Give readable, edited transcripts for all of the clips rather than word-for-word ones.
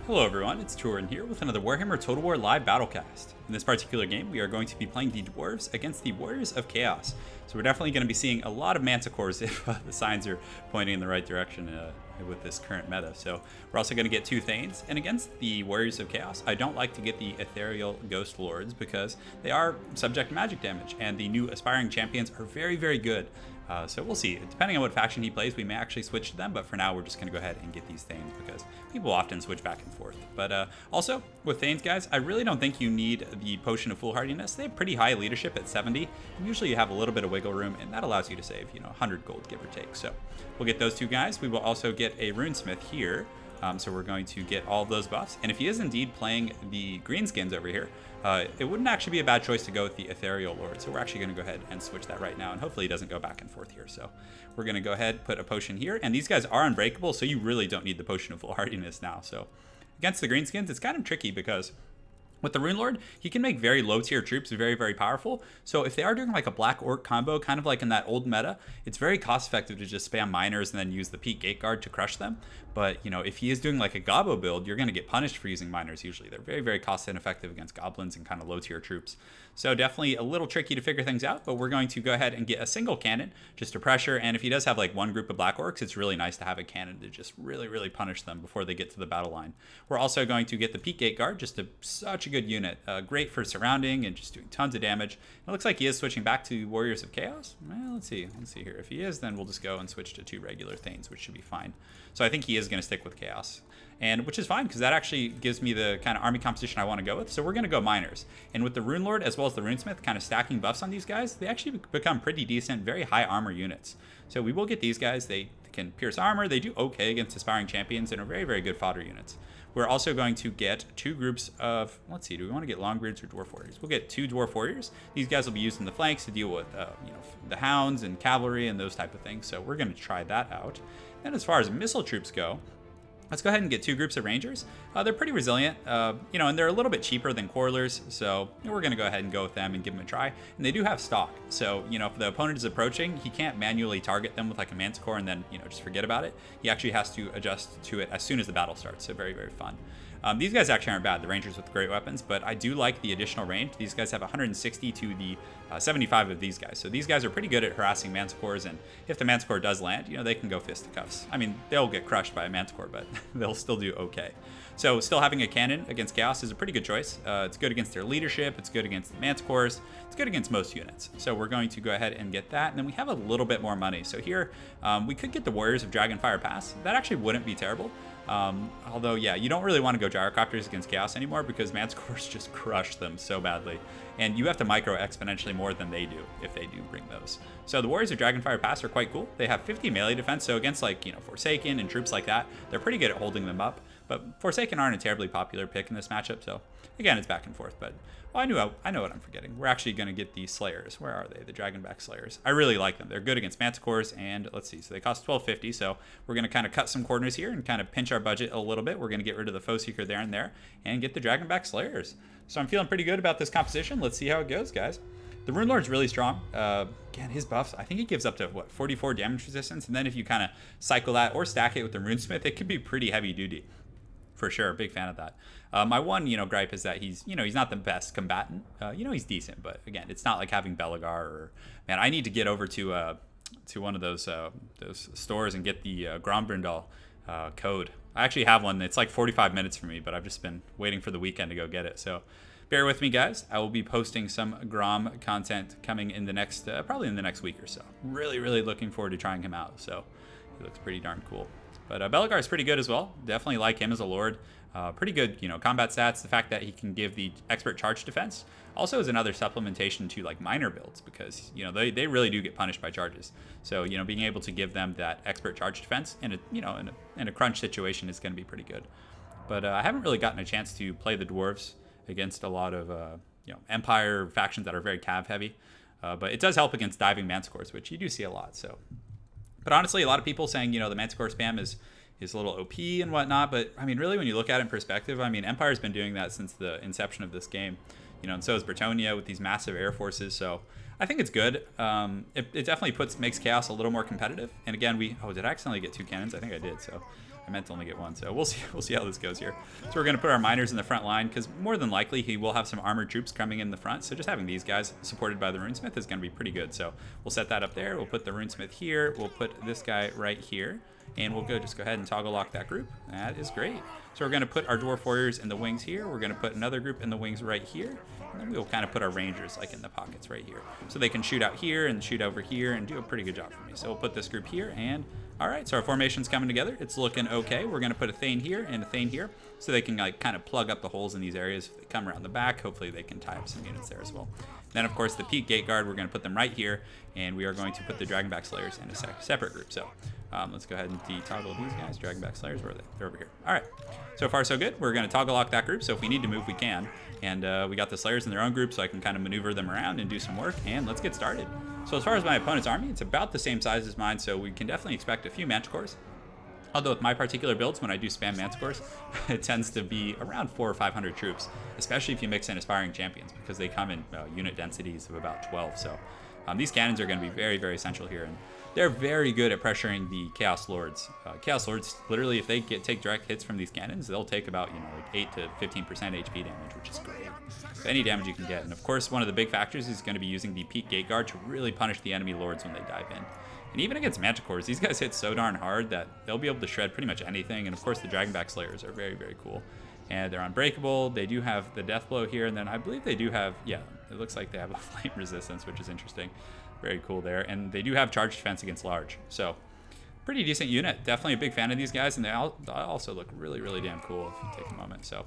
Hello everyone, it's Turin here with another Warhammer Total War live battlecast. In this particular game, we are going to be playing the Dwarves against the Warriors of Chaos. So we're definitely going to be seeing a lot of Manticores if the signs are pointing in the right direction with this current meta. So we're also going to get two Thanes, and against the Warriors of Chaos, I don't like to get the Ethereal Ghost Lords because they are subject to magic damage, and the new Aspiring Champions are very, very good. So we'll see. Depending on what faction he plays, we may actually switch to them, but for now we're just going to go ahead and get these Thanes because people often switch back and forth. But also, with Thanes, guys, I really don't think you need the Potion of Foolhardiness. They have pretty high leadership at 70, and usually you have a little bit of wiggle room, and that allows you to save, 100 gold, give or take. So we'll get those two guys. We will also get a Runesmith here. So we're going to get all of those buffs. And if he is indeed playing the greenskins over here, it wouldn't actually be a bad choice to go with the Ethereal Lord. So we're actually going to go ahead and switch that right now. And hopefully he doesn't go back and forth here. So we're going to go ahead, put a potion here. And these guys are unbreakable, so you really don't need the Potion of Foolhardiness now. So against the greenskins, it's kind of tricky because with the Rune Lord, he can make very low tier troops very, very powerful. So if they are doing like a Black Orc combo, kind of like in that old meta, it's very cost effective to just spam miners and then use the Peak Gate Guard to crush them. But, if he is doing like a Gobbo build, you're going to get punished for using miners usually. They're very, very cost ineffective against goblins and kind of low tier troops. So definitely a little tricky to figure things out, but we're going to go ahead and get a single cannon just to pressure. And if he does have like one group of Black Orcs, it's really nice to have a cannon to just really, really punish them before they get to the battle line. We're also going to get the Peak Gate Guard, just such a good unit. Great for surrounding and just doing tons of damage. It looks like he is switching back to Warriors of Chaos. Well, let's see here. If he is, then we'll just go and switch to two regular Thanes, which should be fine. So I think he is going to stick with Chaos, and which is fine because that actually gives me the kind of army composition I want to go with. So we're going to go miners, and with the Rune Lord as well as the Runesmith kind of stacking buffs on these guys, they actually become pretty decent, very high armor units. So we will get these guys. They can pierce armor. They do okay against Aspiring Champions and are very, very good fodder units. We're also going to get two groups of, let's see, do we want to get Longbeards or Dwarf Warriors? We'll get two Dwarf Warriors. These guys will be used in the flanks to deal with, the hounds and cavalry and those type of things. So we're going to try that out. And as far as missile troops go, let's go ahead and get two groups of Rangers. They're pretty resilient, and they're a little bit cheaper than Quarrelers, so we're going to go ahead and go with them and give them a try. And they do have stock, so, if the opponent is approaching, he can't manually target them with like a Manticore and then, just forget about it. He actually has to adjust to it as soon as the battle starts, so very, very fun. These guys actually aren't bad, the Rangers with great weapons, but I do like the additional range. These guys have 160 to the 75 of these guys. So these guys are pretty good at harassing Manticores, and if the Manticore does land, they can go fisticuffs. I mean, they'll get crushed by a Manticore, but they'll still do okay. So still having a cannon against Chaos is a pretty good choice. It's good against their leadership, it's good against the Manticores, it's good against most units. So we're going to go ahead and get that, and then we have a little bit more money. So here, we could get the Warriors of Dragonfire Pass. That actually wouldn't be terrible. Although, yeah, you don't really want to go Gyrocopters against Chaos anymore because Manticores just crush them so badly. And you have to micro exponentially more than they do if they do bring those. So the Warriors of Dragonfire Pass are quite cool. They have 50 melee defense, so against like, Forsaken and troops like that, they're pretty good at holding them up. But Forsaken aren't a terribly popular pick in this matchup, so again, it's back and forth. But I know what I'm forgetting. We're actually going to get the Slayers. Where are they? The Dragonback Slayers. I really like them. They're good against Manticores, and let's see. So they cost 1250. So we're going to kind of cut some corners here and kind of pinch our budget a little bit. We're going to get rid of the Foe Seeker there and get the Dragonback Slayers. So I'm feeling pretty good about this composition. Let's see how it goes, guys. The Rune Lord's really strong. Again, his buffs, I think he gives up to, 44 damage resistance. And then if you kind of cycle that or stack it with the Runesmith, it could be pretty heavy duty. For sure, big fan of that. My one, gripe is that he's not the best combatant. He's decent, but again, it's not like having Belegar or, man, I need to get over to one of those stores and get the Grombrindal code. I actually have one. It's like 45 minutes for me, but I've just been waiting for the weekend to go get it. So bear with me, guys. I will be posting some Grom content coming in the next, probably in the next week or so. Really, really looking forward to trying him out. So he looks pretty darn cool. But Belegar is pretty good as well. Definitely like him as a Lord. Pretty good, combat stats. The fact that he can give the expert charge defense also is another supplementation to like minor builds because they really do get punished by charges. So being able to give them that expert charge defense in a crunch situation is going to be pretty good. But I haven't really gotten a chance to play the Dwarves against a lot of Empire factions that are very cav heavy. But it does help against diving Manticores, which you do see a lot. So. But honestly, a lot of people saying, the Manticore spam is a little OP and whatnot. But, I mean, really, when you look at it in perspective, I mean, Empire's been doing that since the inception of this game. And so is Bretonnia with these massive air forces. So I think it's good. It definitely makes Chaos a little more competitive. And again, did I accidentally get two cannons? I think I did. So I meant to only get one, so we'll see how this goes here. So we're going to put our miners in the front line, because more than likely he will have some armored troops coming in the front, so just having these guys supported by the runesmith is going to be pretty good. So we'll set that up there. We'll put the runesmith here. We'll put this guy right here, and we'll just go ahead and toggle lock that group. That is great. So we're going to put our dwarf warriors in the wings here. We're going to put another group in the wings right here, and then we'll kind of put our rangers like in the pockets right here, so they can shoot out here and shoot over here and do a pretty good job for me. So we'll put this group here, and all right, so our formation's coming together. It's looking okay. We're going to put a Thane here and a Thane here, so they can like kind of plug up the holes in these areas. If they come around the back, hopefully they can tie up some units there as well. Then, of course, the Peak Gate Guard, we're going to put them right here, and we are going to put the Dragonback Slayers in a separate group. So let's go ahead and de-toggle these guys. Dragonback Slayers, where are they? They're over here. All right, so far so good. We're going to toggle lock that group, so if we need to move, we can. And we got the Slayers in their own group, so I can kind of maneuver them around and do some work, and let's get started. So as far as my opponent's army, it's about the same size as mine, so we can definitely expect a few Manticores. Although with my particular builds, when I do spam Manticores, it tends to be around 400 or 500 troops, especially if you mix in Aspiring Champions, because they come in unit densities of about 12. So these cannons are going to be very, very essential here, and they're very good at pressuring the Chaos Lords. Chaos Lords, literally, if they take direct hits from these cannons, they'll take about like 8 to 15% HP damage, which is great. So any damage you can get. And of course, one of the big factors is going to be using the Peak Gate Guard to really punish the enemy lords when they dive in. And even against Manticores, these guys hit so darn hard that they'll be able to shred pretty much anything. And of course, the Dragonback Slayers are very, very cool. And they're unbreakable. They do have the death blow here. And then I believe they do have, yeah, it looks like they have a flame resistance, which is interesting. Very cool there. And they do have charge defense against large. So pretty decent unit. Definitely a big fan of these guys. And they also look really, really damn cool if you take a moment. So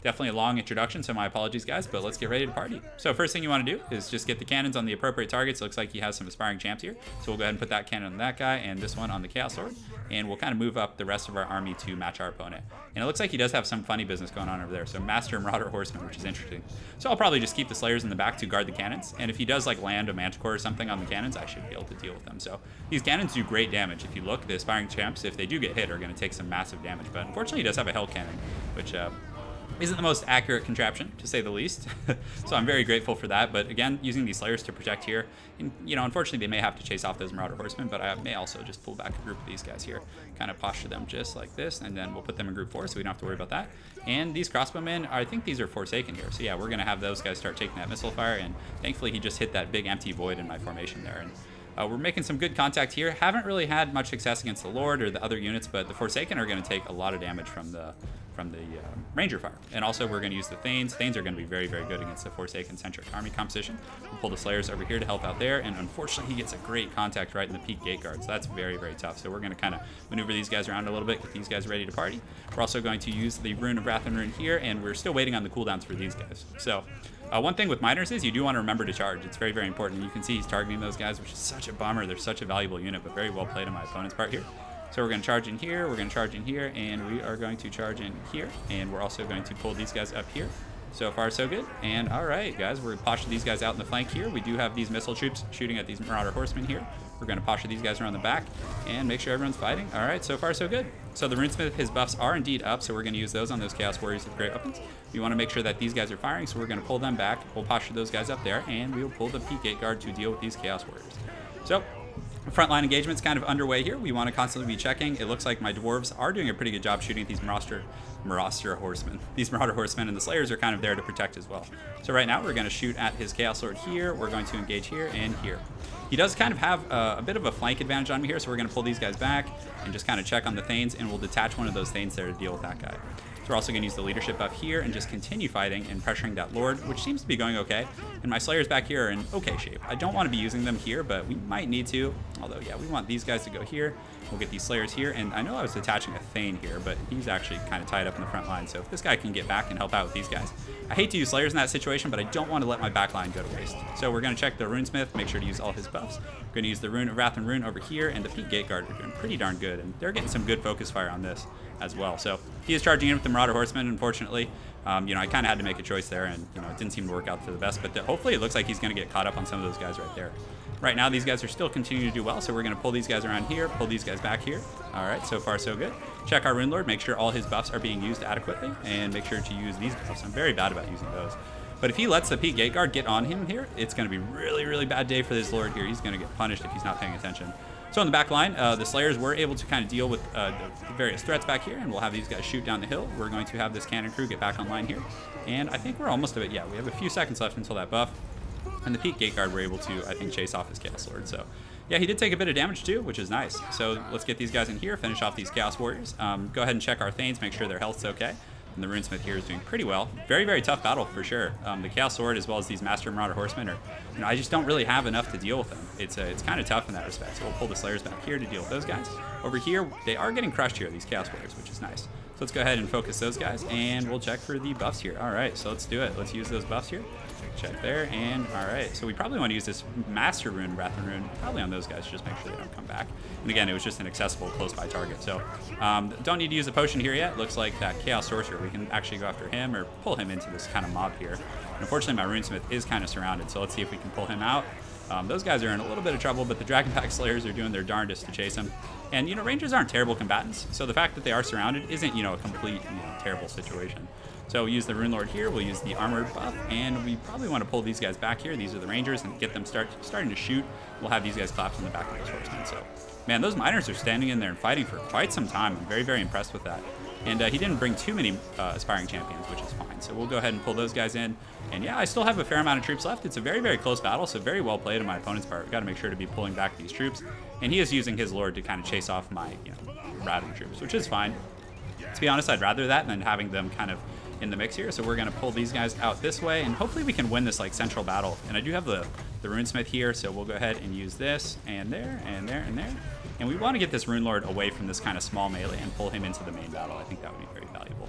definitely a long introduction, so my apologies, guys, but let's get ready to party. So first thing you want to do is just get the cannons on the appropriate targets. Looks like he has some Aspiring Champs here, so we'll go ahead and put that cannon on that guy and this one on the Chaos Lord, and we'll kind of move up the rest of our army to match our opponent. And it looks like he does have some funny business going on over there, so Master and Marauder Horseman, which is interesting. So I'll probably just keep the Slayers in the back to guard the cannons, and if he does like land a Manticore or something on the cannons, I should be able to deal with them. So these cannons do great damage. If you look, the Aspiring Champs, if they do get hit, are going to take some massive damage, but unfortunately he does have a Hell Cannon, which isn't the most accurate contraption, to say the least. So I'm very grateful for that. But again, using these Slayers to protect here, and unfortunately they may have to chase off those Marauder Horsemen, but I may also just pull back a group of these guys here, kind of posture them just like this, and then we'll put them in group 4 so we don't have to worry about that. And these crossbowmen, I think these are Forsaken here. So yeah, we're gonna have those guys start taking that missile fire, and thankfully he just hit that big empty void in my formation there. And we're making some good contact here. Haven't really had much success against the Lord or the other units, but the Forsaken are going to take a lot of damage from the Ranger fire. And also we're going to use the Thanes. Thanes are going to be very, very good against the Forsaken-centric army composition. We'll pull the Slayers over here to help out there, and unfortunately he gets a great contact right in the Peak Gate Guard, so that's very, very tough. So we're going to kind of maneuver these guys around a little bit, get these guys ready to party. We're also going to use the Rune of Wrath and Rune here, and we're still waiting on the cooldowns for these guys. So one thing with miners is you do want to remember to charge. It's very, very important. You can see he's targeting those guys, which is such a bummer. They're such a valuable unit, but very well played on my opponent's part here. So we're going to charge in here, we're going to charge in here, and we are going to charge in here, and we're also going to pull these guys up here. So far, so good. And all right, guys, we're posturing these guys out in the flank here. We do have these missile troops shooting at these Marauder Horsemen here. We're going to posture these guys around the back and make sure everyone's fighting. All right, so far, so good. So the Runesmith, his buffs are indeed up, so we're going to use those on those Chaos Warriors with great weapons. We want to make sure that these guys are firing, so we're going to pull them back. We'll posture those guys up there, and we will pull the Peak Gate Guard to deal with these Chaos Warriors. So frontline engagement's kind of underway here. We want to constantly be checking. It looks like my Dwarves are doing a pretty good job shooting at these Marauder Horsemen. These Marauder Horsemen, and the Slayers are kind of there to protect as well. So right now we're going to shoot at his Chaos Lord here. We're going to engage here and here. He does kind of have a bit of a flank advantage on me here, so we're going to pull these guys back and just kind of check on the Thanes, and we'll detach one of those Thanes there to deal with that guy. So we're also going to use the leadership buff here and just continue fighting and pressuring that Lord, which seems to be going okay. And my Slayers back here are in okay shape. I don't want to be using them here, but we might need to. Although, yeah, we want these guys to go here. We'll get these Slayers here. And I know I was attaching a Thane here, but he's actually kind of tied up in the front line. So if this guy can get back and help out with these guys. I hate to use Slayers in that situation, but I don't want to let my back line go to waste. So we're going to check the Runesmith, make sure to use all his buffs. We're going to use the Rune of Wrath and Rune over here, and the Peak Gate Guard are doing pretty darn good. And they're getting some good focus fire on this as well. So he is charging in with the Marauder Horsemen, unfortunately. I kind of had to make a choice there, and it didn't seem to work out for the best, but hopefully it looks like he's going to get caught up on some of those guys right there. Right now these guys are still continuing to do well, so we're going to pull these guys around here, pull these guys back here. All right, so far so good. Check our Rune Lord, make sure all his buffs are being used adequately, and make sure to use these buffs. I'm very bad about using those. But if he lets the Peak Gate Guard get on him here, it's going to be really, really bad day for this Lord here. He's going to get punished if he's not paying attention. So on the back line, the Slayers were able to kind of deal with the various threats back here, and we'll have these guys shoot down the hill. We're going to have this cannon crew get back online here, and I think we're almost at it. Yeah, we have a few seconds left until that buff, and the Peak Gate Guard were able to, I think, chase off his Chaos Lord. So yeah, he did take a bit of damage too, which is nice. So let's get these guys in here, finish off these Chaos Warriors. Go ahead and check our Thanes, make sure their health's okay. And the Runesmith here is doing pretty well. Very, very tough battle for sure. The Chaos Sword as well as these Master Marauder Horsemen are, I just don't really have enough to deal with them. It's kind of tough in that respect. So we'll pull the Slayers back here to deal with those guys. Over here, they are getting crushed here, these Chaos Warriors, which is nice. So let's go ahead and focus those guys, and we'll check for the buffs here. All right, so let's do it. Let's use those buffs here. Check there, and all right. So we probably want to use this Master Rune, Wrath and Rune, probably on those guys, just make sure they don't come back. And again, it was just an accessible, close-by target. So don't need to use a potion here yet. Looks like that Chaos Sorcerer, we can actually go after him or pull him into this kind of mob here. And unfortunately, my Runesmith is kind of surrounded, so let's see if we can pull him out. Those guys are in a little bit of trouble, but the Dragonpack Slayers are doing their darndest to chase him. And, Rangers aren't terrible combatants, so the fact that they are surrounded isn't, a complete, terrible situation. So we'll use the Rune Lord here, we'll use the Armored buff, and we probably want to pull these guys back here. These are the Rangers, and get them starting to shoot. We'll have these guys collapse on the back of those horsemen. So, man, those Miners are standing in there and fighting for quite some time. I'm very, very impressed with that. And he didn't bring too many aspiring champions, which is fine. So we'll go ahead and pull those guys in. And yeah, I still have a fair amount of troops left. It's a very, very close battle, so very well played on my opponent's part. We've got to make sure to be pulling back these troops. And he is using his Lord to kind of chase off my, routing troops, which is fine. To be honest, I'd rather that than having them kind of in the mix here. So we're going to pull these guys out this way, and hopefully we can win this like central battle. And I do have the Runesmith here, so we'll go ahead and use this, and there, and there, and there. And we want to get this Rune Lord away from this kind of small melee and pull him into the main battle. I think that would be very valuable.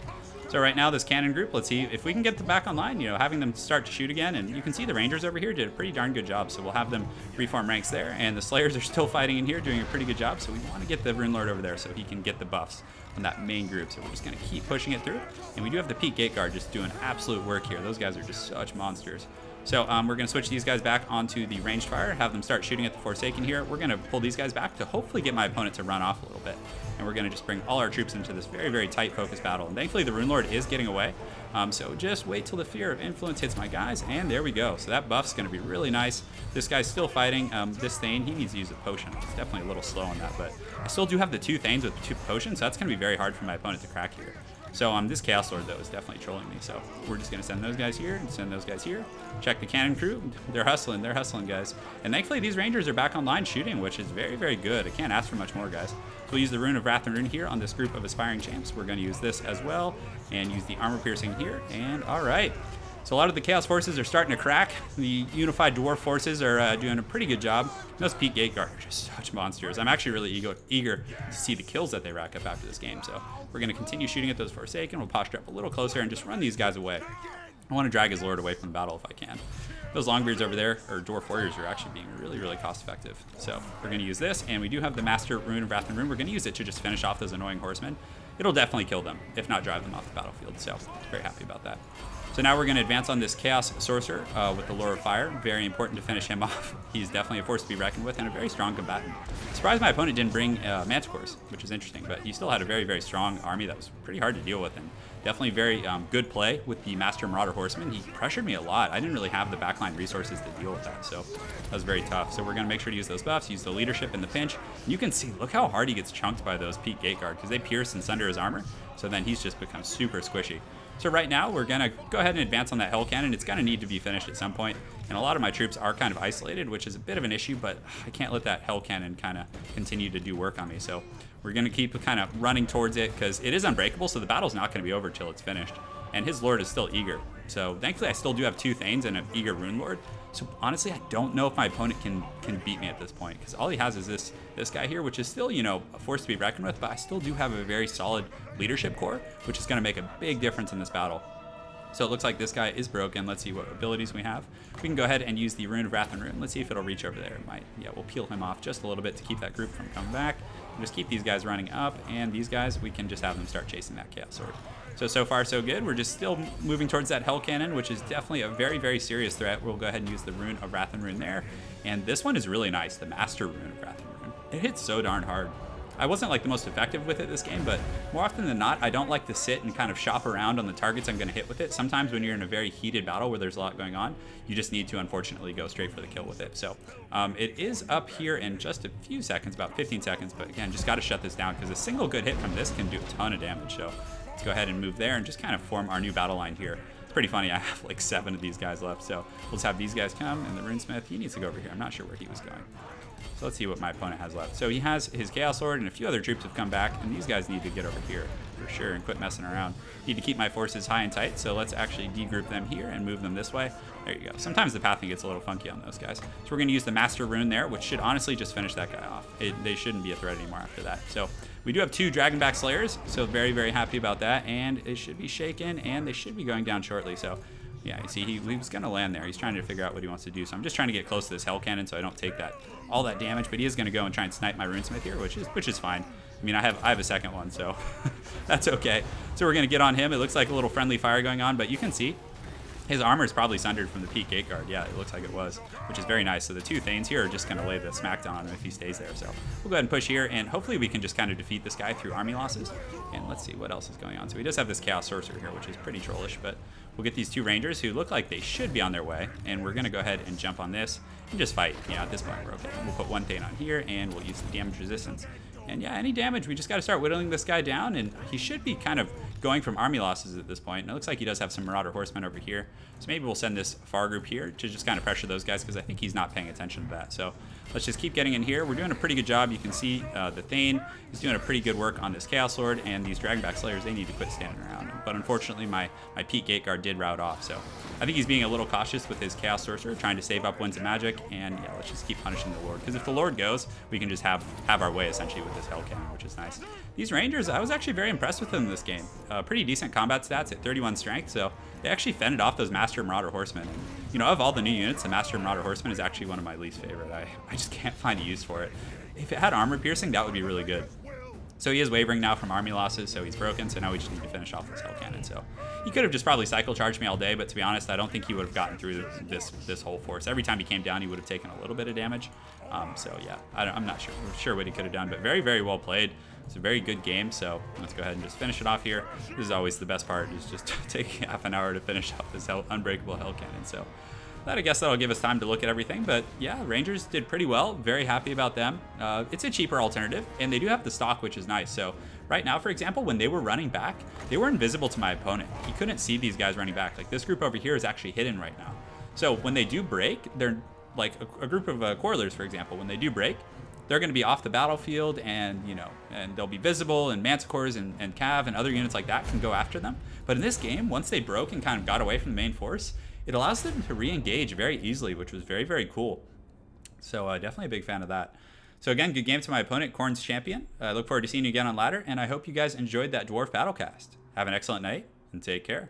So right now, this cannon group, let's see if we can get them back online, having them start to shoot again. And you can see the Rangers over here did a pretty darn good job. So we'll have them reform ranks there. And the Slayers are still fighting in here, doing a pretty good job. So we want to get the Rune Lord over there so he can get the buffs on that main group. So we're just going to keep pushing it through. And we do have the Peak Gate Guard just doing absolute work here. Those guys are just such monsters. So we're going to switch these guys back onto the ranged fire, have them start shooting at the Forsaken here. We're going to pull these guys back to hopefully get my opponent to run off a little bit. And we're going to just bring all our troops into this very, very tight focus battle. And thankfully, the Rune Lord is getting away. So just wait till the Fear of Influence hits my guys, and there we go. So that buff's going to be really nice. This guy's still fighting. This Thane, he needs to use a potion. It's definitely a little slow on that, but I still do have the 2 Thanes with 2 potions, so that's going to be very hard for my opponent to crack here. So this Chaos Lord, though, is definitely trolling me. So we're just going to send those guys here and send those guys here. Check the cannon crew. They're hustling, guys. And thankfully, these Rangers are back online shooting, which is very, very good. I can't ask for much more, guys. So we'll use the Rune of Wrath and Rune here on this group of Aspiring Champs. We're going to use this as well and use the Armor Piercing here. And all right. So a lot of the Chaos forces are starting to crack. The unified Dwarf forces are doing a pretty good job. Those Peak Gate Guard are just such monsters. I'm actually really eager to see the kills that they rack up after this game. So we're going to continue shooting at those Forsaken. We'll posture up a little closer and just run these guys away. I want to drag his Lord away from the battle if I can. Those Longbeards over there, or Dwarf Warriors, are actually being really, really cost effective. So we're going to use this, and we do have the Master Rune of Wrath and Rune. We're going to use it to just finish off those annoying horsemen. It'll definitely kill them, if not drive them off the battlefield. So very happy about that. So now we're going to advance on this Chaos Sorcerer with the Lure of Fire. Very important to finish him off. He's definitely a force to be reckoned with and a very strong combatant. Surprised my opponent didn't bring Manticores, which is interesting, but he still had a very, very strong army that was pretty hard to deal with, and definitely very good play with the Master Marauder Horseman. He pressured me a lot. I didn't really have the backline resources to deal with that, so that was very tough. So we're going to make sure to use those buffs, use the leadership in the pinch. And you can see, look how hard he gets chunked by those Peak Gate Guard, because they pierce and sunder his armor, so then he's just become super squishy. So right now, we're going to go ahead and advance on that Hell Cannon. It's going to need to be finished at some point. And a lot of my troops are kind of isolated, which is a bit of an issue, but I can't let that Hell Cannon kind of continue to do work on me. So we're going to keep kind of running towards it because it is unbreakable, so the battle's not going to be over till it's finished. And his Lord is still eager. So thankfully, I still do have 2 Thanes and an eager Rune Lord. So honestly, I don't know if my opponent can beat me at this point, because all he has is this guy here, which is still, a force to be reckoned with, but I still do have a very solid leadership core, which is going to make a big difference in this battle. So it looks like this guy is broken. Let's see what abilities we have. We can go ahead and use the Rune of Wrath and Rune. Let's see if it'll reach over there. It might. Yeah, we'll peel him off just a little bit to keep that group from coming back. We'll just keep these guys running up, and these guys, we can just have them start chasing that Chaos Sword. So far, so good. We're just still moving towards that Hell Cannon, which is definitely a very, very serious threat. We'll go ahead and use the Rune of Wrath and Rune there. And this one is really nice, the Master Rune of Wrath and Rune. It hits so darn hard. I wasn't like the most effective with it this game, but more often than not, I don't like to sit and kind of shop around on the targets I'm going to hit with it. Sometimes when you're in a very heated battle where there's a lot going on, you just need to unfortunately go straight for the kill with it. So it is up here in just a few seconds, about 15 seconds, but again, just got to shut this down because a single good hit from this can do a ton of damage. So let's go ahead and move there and just kind of form our new battle line here. It's pretty funny, I have like 7 of these guys left, so we'll just have these guys come, and the Runesmith, he needs to go over here. I'm not sure where he was going. So let's see what my opponent has left. So he has his Chaos Sword, and a few other troops have come back, and these guys need to get over here for sure and quit messing around. Need to keep my forces high and tight, so let's actually degroup them here and move them this way. There you go. Sometimes the pathing gets a little funky on those guys. So we're going to use the Master Rune there, which should honestly just finish that guy off. They shouldn't be a threat anymore after that. So we do have 2 Dragonback Slayers, so very, very happy about that, and it should be shaken, and they should be going down shortly. So yeah, you see, he was going to land there. He's trying to figure out what he wants to do. So I'm just trying to get close to this Hell Cannon so I don't take all that damage. But he is going to go and try and snipe my Runesmith here, which is fine. I mean, I have a second one, so that's okay. So we're going to get on him. It looks like a little friendly fire going on, but you can see his armor is probably sundered from the peak gate guard. Yeah, it looks like it was, which is very nice. So the 2 Thanes here are just going to lay the smackdown on him if he stays there. So we'll go ahead and push here, and hopefully we can just kind of defeat this guy through army losses. And let's see what else is going on. So he does have this Chaos Sorcerer here, which is pretty trollish, but we'll get these 2 Rangers who look like they should be on their way, and we're going to go ahead and jump on this and just fight. Yeah, at this point we're okay. We'll put 1 Thane on here, and we'll use the damage resistance. And yeah, any damage, we just got to start whittling this guy down, and he should be kind of going from army losses at this point. And it looks like he does have some Marauder Horsemen over here. So maybe we'll send this far group here to just kind of pressure those guys, because I think he's not paying attention to that. So let's just keep getting in here. We're doing a pretty good job. You can see the Thane is doing a pretty good work on this Chaos Sword, and these Dragonback Slayers, they need to quit standing around. But unfortunately, my peak gate guard did rout off. So I think he's being a little cautious with his Chaos Sorcerer, trying to save up Winds of Magic. And yeah, let's just keep punishing the Lord, because if the Lord goes, we can just have our way essentially with this Hell Cannon, which is nice. These Rangers, I was actually very impressed with them in this game. Pretty decent combat stats at 31 strength, so they actually fended off those Master Marauder Horsemen. And, you know, of all the new units, the Master Marauder Horseman is actually one of my least favorite. I just can't find a use for it. If it had armor piercing, that would be really good. So he is wavering now from army losses, so he's broken, so now we just need to finish off this Hell Cannon. So he could have just probably cycle charged me all day, but to be honest, I don't think he would have gotten through this whole force. Every time he came down, he would have taken a little bit of damage. So yeah, I'm not sure what he could have done, but very, very well played. It's a very good game, so let's go ahead and just finish it off here. This is always the best part, is just taking half an hour to finish off this unbreakable Hell Cannon. So I guess that'll give us time to look at everything, but yeah, Rangers did pretty well. Very happy about them. It's a cheaper alternative, and they do have the stock, which is nice. So right now, for example, when they were running back, they were invisible to my opponent. He couldn't see these guys running back. Like, this group over here is actually hidden right now. So when they do break, they're like a group of Quarrelers, for example. When they do break, they're going to be off the battlefield, and and they'll be visible, and Manticores and Cav and other units like that can go after them. But in this game, once they broke and kind of got away from the main force, it allows them to re-engage very easily, which was very, very cool. So definitely a big fan of that. So again, good game to my opponent, Khorne's Champion. I look forward to seeing you again on ladder, and I hope you guys enjoyed that Dwarf Battlecast. Have an excellent night, and take care.